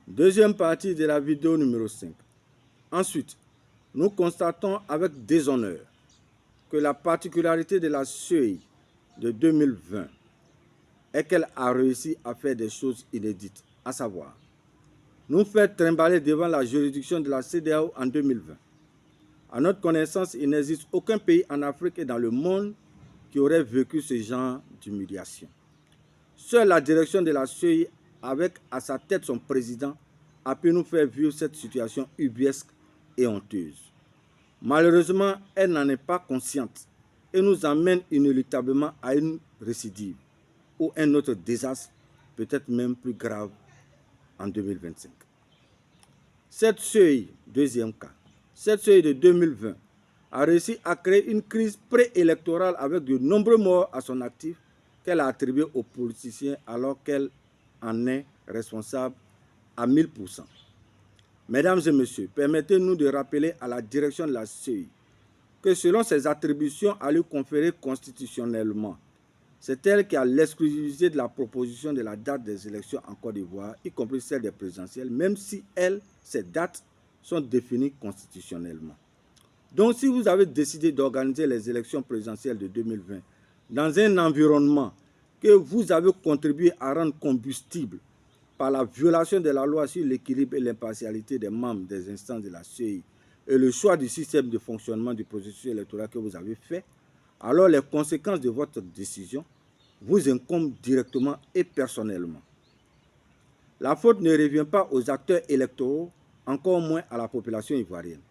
Deuxième partie de la vidéo numéro 5. Ensuite, nous constatons avec déshonneur que la particularité de la CEI de 2020 est qu'elle a réussi à faire des choses inédites, à savoir nous faire trimballer devant la juridiction de la CEDEAO en 2020. À notre connaissance, il n'existe aucun pays en Afrique et dans le monde qui aurait vécu ce genre d'humiliation. Seule la direction de la CEI, avec à sa tête son président, a pu nous faire vivre cette situation ubuesque et honteuse. Malheureusement, elle n'en est pas consciente et nous amène inéluctablement à une récidive ou un autre désastre, peut-être même plus grave, en 2025. Cette CEI, deuxième cas, cette CEI de 2020 a réussi à créer une crise préélectorale avec de nombreux morts à son actif qu'elle a attribués aux politiciens alors qu'elle en est responsable à 1000%. Mesdames et messieurs, permettez-nous de rappeler à la direction de la CEI que selon ses attributions à lui conférer constitutionnellement, c'est elle qui a l'exclusivité de la proposition de la date des élections en Côte d'Ivoire, y compris celle des présidentielles, même si ces dates sont définies constitutionnellement. Donc, si vous avez décidé d'organiser les élections présidentielles de 2020 dans un environnement que vous avez contribué à rendre combustible par la violation de la loi sur l'équilibre et l'impartialité des membres des instances de la CEI et le choix du système de fonctionnement du processus électoral que vous avez fait, alors les conséquences de votre décision vous incombent directement et personnellement. La faute ne revient pas aux acteurs électoraux, encore moins à la population ivoirienne,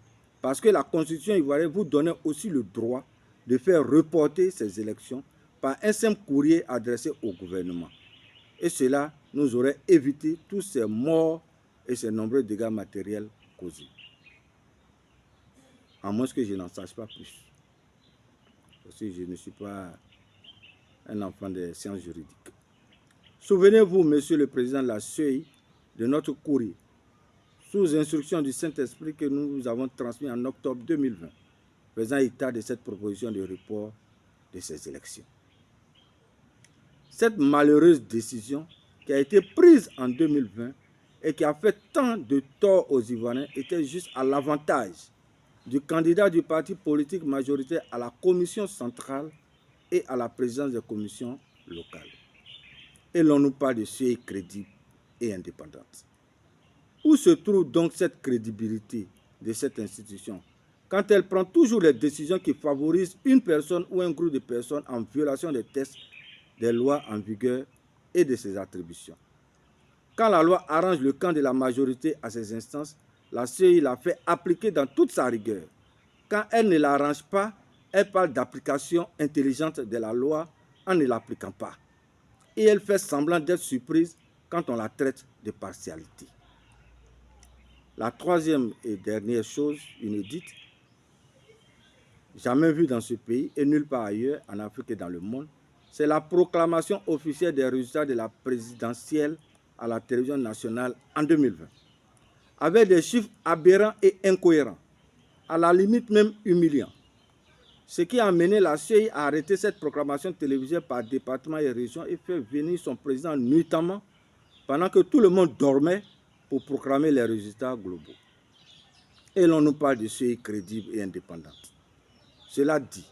parce que la Constitution ivoirienne vous donnait aussi le droit de faire reporter ces élections par un simple courrier adressé au gouvernement. Et cela nous aurait évité tous ces morts et ces nombreux dégâts matériels causés. À moins que je n'en sache pas plus. Parce que je ne suis pas un enfant des sciences juridiques. Souvenez-vous, Monsieur le Président de la CEI, de notre courrier, sous instruction du Saint-Esprit que nous vous avons transmis en octobre 2020, faisant état de cette proposition de report de ces élections. Cette malheureuse décision qui a été prise en 2020 et qui a fait tant de tort aux Ivoiriens était juste à l'avantage du candidat du parti politique majoritaire à la commission centrale et à la présidence des commissions locales. Et l'on nous parle de CEI crédible et indépendante. Où se trouve donc cette crédibilité de cette institution quand elle prend toujours les décisions qui favorisent une personne ou un groupe de personnes en violation des textes, des lois en vigueur et de ses attributions? Quand la loi arrange le camp de la majorité à ses instances, la CEI la fait appliquer dans toute sa rigueur. Quand elle ne l'arrange pas, elle parle d'application intelligente de la loi en ne l'appliquant pas. Et elle fait semblant d'être surprise quand on la traite de partialité. La troisième et dernière chose inédite, jamais vue dans ce pays et nulle part ailleurs en Afrique et dans le monde, c'est la proclamation officielle des résultats de la présidentielle à la télévision nationale en 2020, avec des chiffres aberrants et incohérents, à la limite même humiliants. Ce qui a amené la CEI à arrêter cette proclamation télévisée par département et région et fait venir son président nuitamment pendant que tout le monde dormait pour proclamer les résultats globaux. Et l'on nous parle de CEI crédible et indépendante. Cela dit,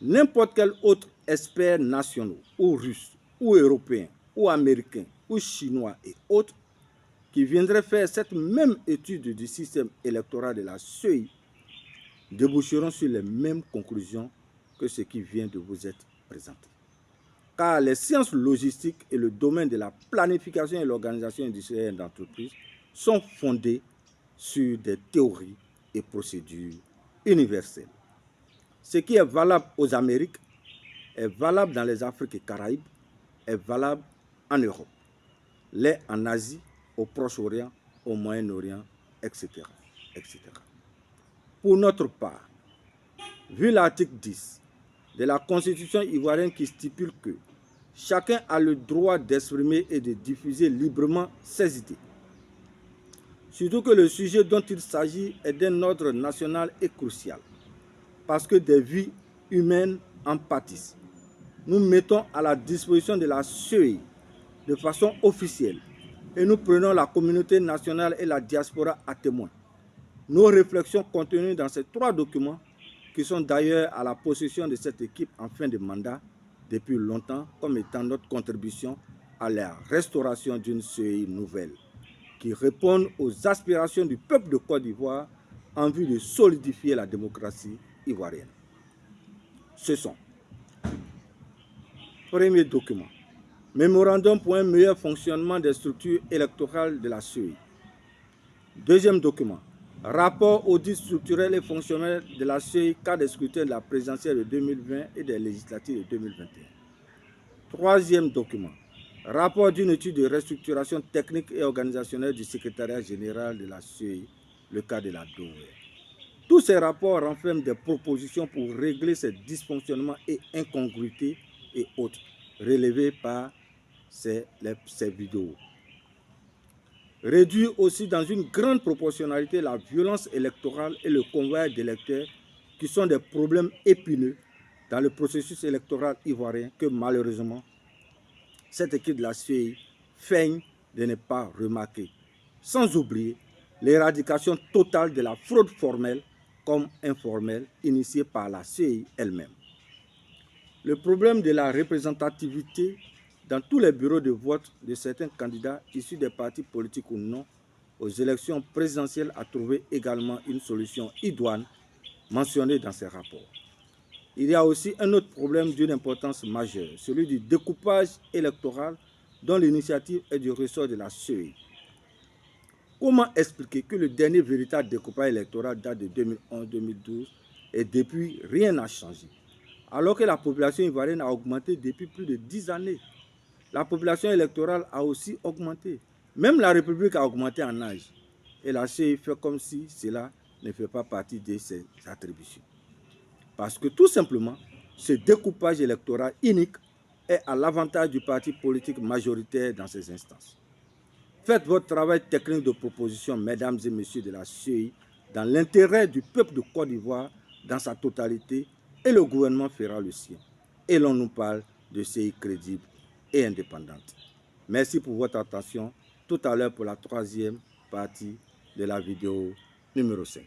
n'importe quel autre expert national, ou russe, ou européen, ou américain, ou chinois et autres, qui viendraient faire cette même étude du système électoral de la CEI, déboucheront sur les mêmes conclusions que ce qui vient de vous être présenté. Car les sciences logistiques et le domaine de la planification et l'organisation industrielle d'entreprise sont fondés sur des théories et procédures universelles. Ce qui est valable aux Amériques est valable dans les Afriques et Caraïbes, est valable en Europe, l'est en Asie, au Proche-Orient, au Moyen-Orient, etc., etc. Pour notre part, vu l'article 10 de la Constitution ivoirienne qui stipule que chacun a le droit d'exprimer et de diffuser librement ses idées, surtout que le sujet dont il s'agit est d'un ordre national et crucial, parce que des vies humaines en pâtissent, nous mettons à la disposition de la CEI, de façon officielle, et nous prenons la communauté nationale et la diaspora à témoin. Nos réflexions contenues dans ces 3 documents, qui sont d'ailleurs à la possession de cette équipe en fin de mandat depuis longtemps, comme étant notre contribution à la restauration d'une CEI nouvelle, qui répondent aux aspirations du peuple de Côte d'Ivoire en vue de solidifier la démocratie ivoirienne. Ce sont: premier document, mémorandum pour un meilleur fonctionnement des structures électorales de la CEI. Deuxième document, rapport audit structurel et fonctionnel de la CEI, cas des scrutins de la présidentielle de 2020 et des législatives de 2021. Troisième document, rapport d'une étude de restructuration technique et organisationnelle du secrétariat général de la CEI, le cas de la DOE. Tous ces rapports renferment des propositions pour régler ces dysfonctionnements et incongruités et autres relevés par ces vidéos. Réduire aussi dans une grande proportionnalité la violence électorale et le convoi d'électeurs qui sont des problèmes épineux dans le processus électoral ivoirien que malheureusement cette équipe de la CEI feigne de ne pas remarquer. Sans oublier l'éradication totale de la fraude formelle comme informelle initiée par la CEI elle-même. Le problème de la représentativité dans tous les bureaux de vote de certains candidats issus des partis politiques ou non aux élections présidentielles a trouvé également une solution idoine mentionnée dans ces rapports. Il y a aussi un autre problème d'une importance majeure, celui du découpage électoral dont l'initiative est du ressort de la CEI. Comment expliquer que le dernier véritable découpage électoral date de 2011-2012 et depuis rien n'a changé, alors que la population ivoirienne a augmenté depuis plus de 10 années? La population électorale a aussi augmenté. Même la République a augmenté en âge. Et la CEI fait comme si cela ne fait pas partie de ses attributions. Parce que tout simplement, ce découpage électoral unique est à l'avantage du parti politique majoritaire dans ces instances. Faites votre travail technique de proposition, mesdames et messieurs de la CEI, dans l'intérêt du peuple de Côte d'Ivoire dans sa totalité, et le gouvernement fera le sien. Et l'on nous parle de CEI crédible et indépendante. Merci pour votre attention. Tout à l'heure pour la 3e partie de la vidéo numéro 5.